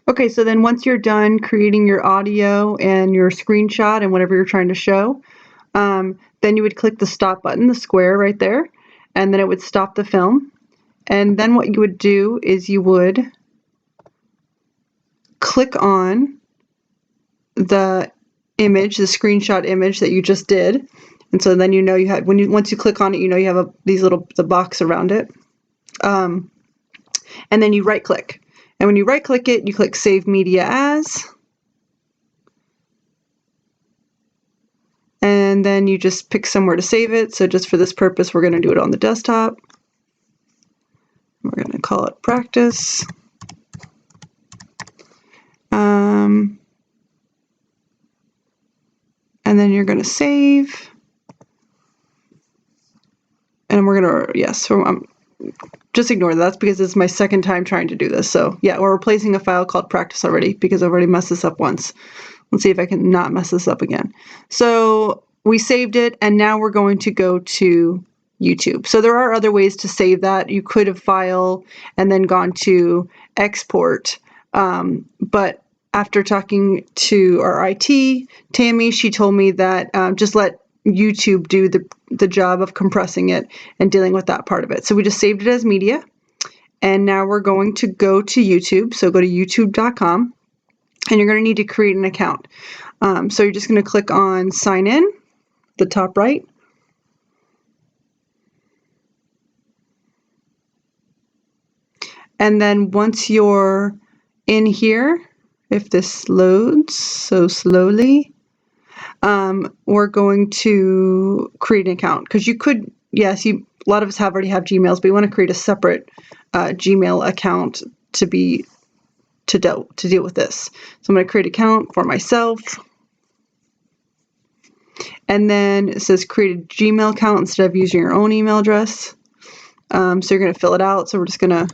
Okay, so then once you're done creating your audio and your screenshot and whatever you're trying to show, then you would click the stop button, the square right there, and then it would stop the film. And then what you would do is you would click on the image, the screenshot image that you just did. And so then you know you had, once you click on it, you know you have the box around it. And then you right click. And when you right click it, you click Save Media As. And then you just pick somewhere to save it. So just for this purpose, we're going to do it on the desktop. We're going to call it Practice. And then you're going to save. And we're going to, yes, just ignore that. That's because it's my second time trying to do this. So yeah, we're replacing a file called Practice already because I've already messed this up once. Let's see if I can not mess this up again. So we saved it, and now we're going to go to YouTube. So there are other ways to save that. You could have file and then gone to export, but after talking to our IT, Tammy, she told me that just let YouTube do the job of compressing it and dealing with that part of it. So we just saved it as media, and now we're going to go to YouTube. So go to youtube.com, and you're going to need to create an account. So you're just going to click on Sign In, the top right. And then once you're in here, if this loads so slowly, we're going to create an account, because you could, yes, a lot of us already have Gmails, but we want to create a separate Gmail account to deal with this. So I'm going to create an account for myself. And then it says create a Gmail account instead of using your own email address. So you're going to fill it out. So we're just going to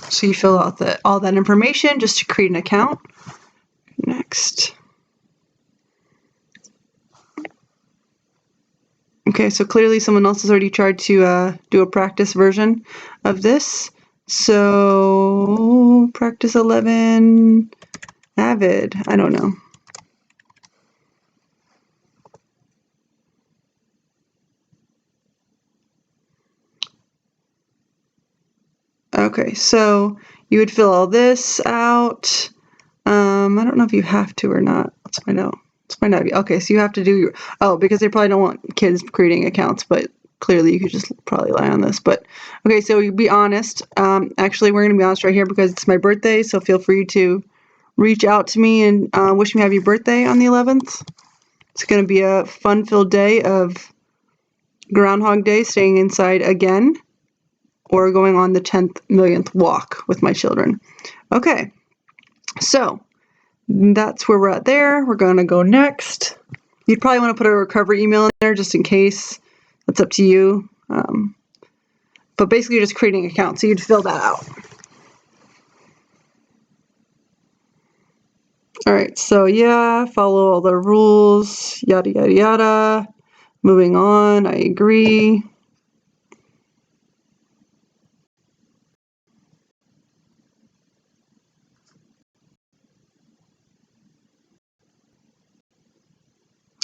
so you fill out all that information just to create an account. Next. Okay, so clearly someone else has already tried to do a practice version of this. So practice 11, Avid, I don't know. Okay, so you would fill all this out. I don't know if you have to or not. Let's find out. Okay, so you have to do because they probably don't want kids creating accounts, but clearly you could just probably lie on this. But okay, so you be honest. Actually, we're gonna be honest right here because it's my birthday, so feel free to reach out to me and wish me happy birthday on the 11th. It's gonna be a fun-filled day of Groundhog Day, staying inside again, or going on the 10th millionth walk with my children. Okay, so that's where we're at there. We're going to go next. You'd probably want to put a recovery email in there just in case. That's up to you. But basically, you're just creating an account, so you'd fill that out. All right, so yeah, follow all the rules, yada, yada, yada. Moving on, I agree.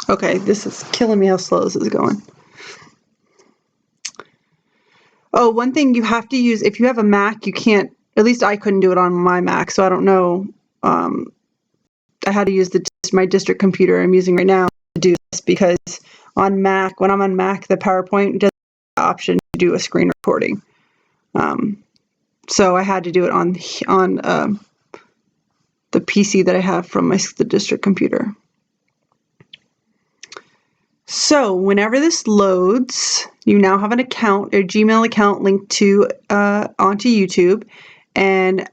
Okay, this is killing me how slow this is going. Oh, one thing you have to use, if you have a Mac, you can't, at least I couldn't do it on my Mac, so I don't know. I had to use my district computer I'm using right now to do this, because on Mac, when I'm on Mac, the PowerPoint doesn't have the option to do a screen recording. So I had to do it on the PC that I have from the district computer. So whenever this loads, you now have an account, a Gmail account linked to onto YouTube, and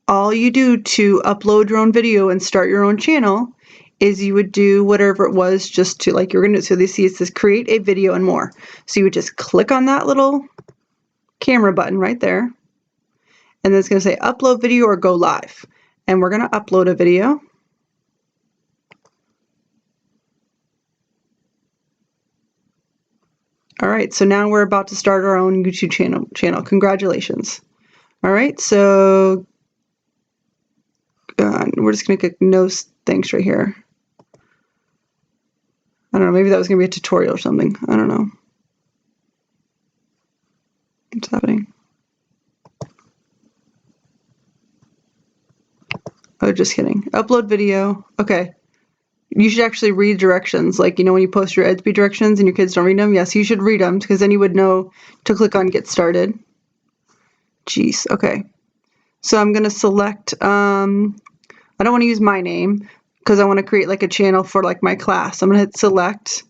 all you do to upload your own video and start your own channel is you would do whatever it was just to, like, you're going to, so they see it says create a video and more. So you would just click on that little camera button right there. And then it's going to say upload video or go live. And we're going to upload a video. All right, so now we're about to start our own YouTube channel. Congratulations. All right, so we're just going to click no thanks right here. I don't know, maybe that was going to be a tutorial or something. I don't know. What's happening? Oh, just kidding. Upload video. Okay. You should actually read directions. Like, you know, when you post your Edsby directions and your kids don't read them? Yes, you should read them because then you would know to click on get started. Jeez. Okay. So I'm going to select, I don't want to use my name because I want to create like a channel for like my class. I'm going to hit select.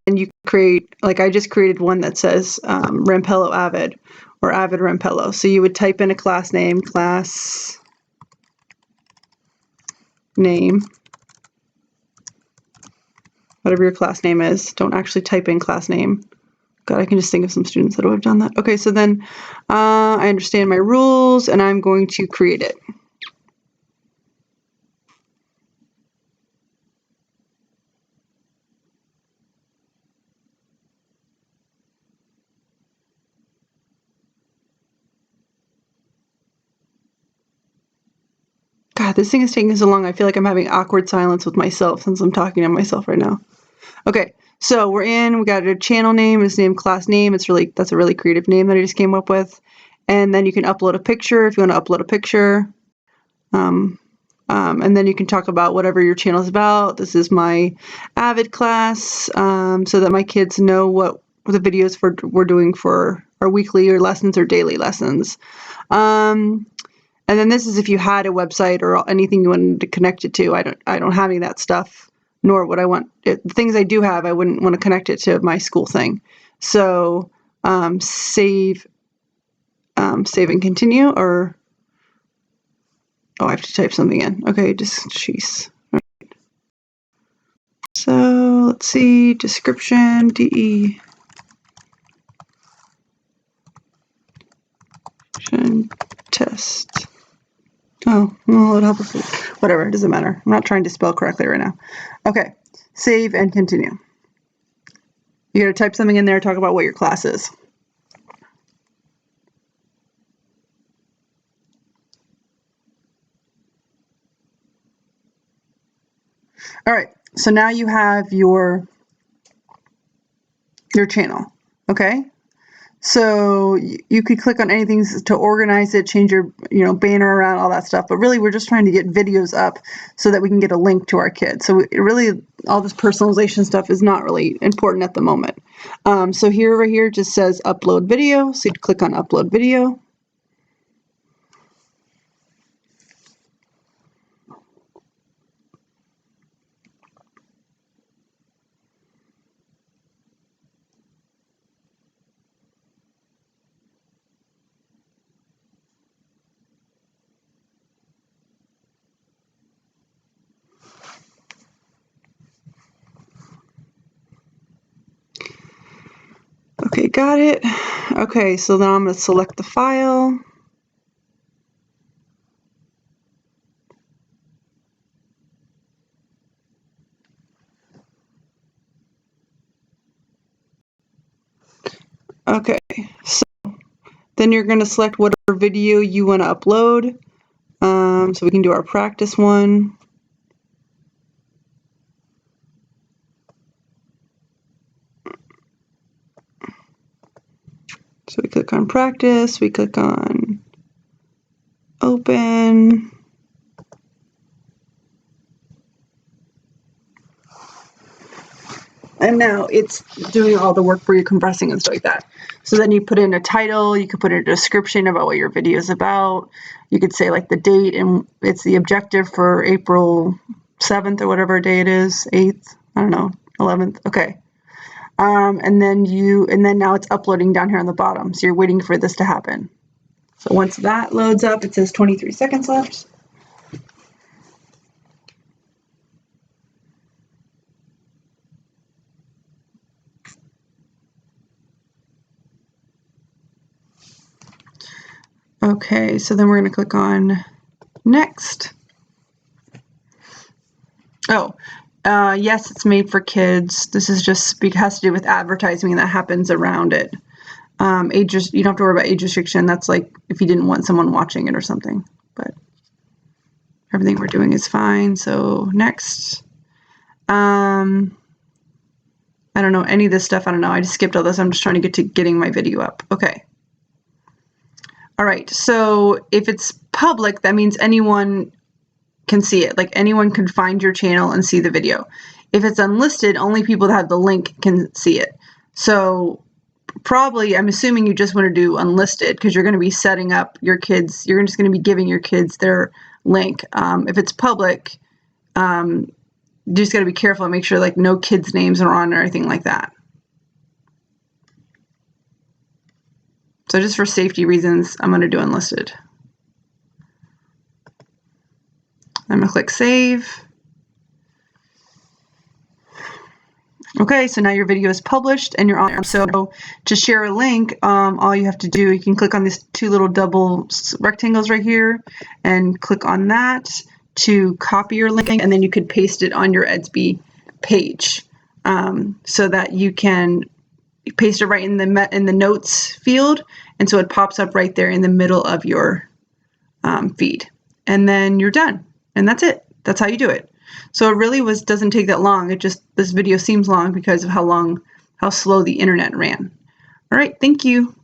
And you create, like I just created one that says Rampello Avid or Avid Rampello. So you would type in a class name, whatever your class name is. Don't actually type in class name. God, I can just think of some students that would have done that. Okay, so then I understand my rules and I'm going to create it. God, this thing is taking so long. I feel like I'm having awkward silence with myself since I'm talking to myself right now. Okay, so we're in. We got a channel name. It's named class name. That's a really creative name that I just came up with. And then you can upload a picture if you want to upload a picture. And then you can talk about whatever your channel is about. This is my Avid class, so that my kids know what the videos we're doing for our weekly or lessons or daily lessons. And then this is if you had a website or anything you wanted to connect it to. I don't have any of that stuff, nor would I want it. The things I do have, I wouldn't want to connect it to my school thing. So save and continue, or oh, I have to type something in. Okay, jeez. All right. So let's see, description, DE. Test. Oh, well, it'll help us. Whatever, it doesn't matter. I'm not trying to spell correctly right now. Okay, save and continue. You gotta type something in there, talk about what your class is. All right, so now you have your channel, okay? So you could click on anything to organize it, change your banner around, all that stuff. But really, we're just trying to get videos up so that we can get a link to our kids. So really, all this personalization stuff is not really important at the moment. So over here just says upload video. So you'd click on upload video. Okay, got it. Okay, so now I'm going to select the file. Okay, so then you're going to select whatever video you want to upload. So we can do our practice one. So we click on practice, we click on open. And now it's doing all the work for you, compressing and stuff like that. So then you put in a title, you could put in a description about what your video is about. You could say like the date, and it's the objective for April 7th or whatever day it is, 8th, I don't know, 11th, okay. and then now it's uploading down here on the bottom. So you're waiting for this to happen. So once that loads up, it says 23 seconds left. Okay, so then we're going to click on next. Oh, yes, it's made for kids. This is just has to do with advertising that happens around it. You don't have to worry about age restriction. That's like if you didn't want someone watching it or something. But everything we're doing is fine. So next. I don't know any of this stuff. I don't know. I just skipped all this. I'm just trying to get to getting my video up. Okay. All right. So if it's public, that means anyone can see it. Like anyone can find your channel and see the video. If it's unlisted, only people that have the link can see it. So probably, I'm assuming you just want to do unlisted because you're going to be setting up your kids. You're just going to be giving your kids their link. If it's public, you just got to be careful and make sure like no kids' names are on or anything like that. So just for safety reasons, I'm going to do unlisted. I'm going to click save. Okay, so now your video is published and you're on there. So to share a link, all you have to do, you can click on these two little double rectangles right here and click on that to copy your link, and then you could paste it on your Edsby page so that you can paste it right in the notes field, and so it pops up right there in the middle of your feed, and then you're done, and that's it. That's how you do it. So it really doesn't take that long. This video seems long because of how slow the internet ran. All right, thank you.